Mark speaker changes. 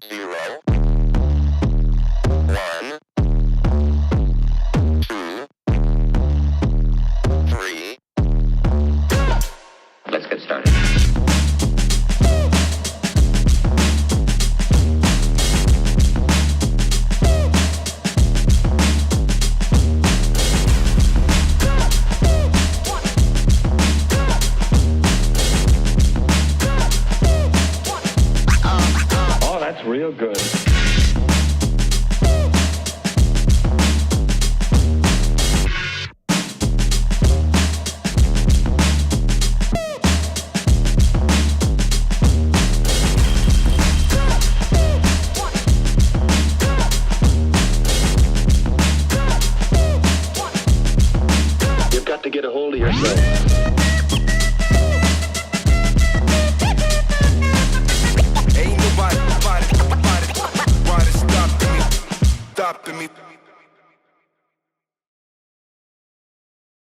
Speaker 1: 0, 1, 2, 3. Let's get started.
Speaker 2: Oh, that's real good. You've got to get a hold of yourself.
Speaker 3: Ain't nobody stopping me.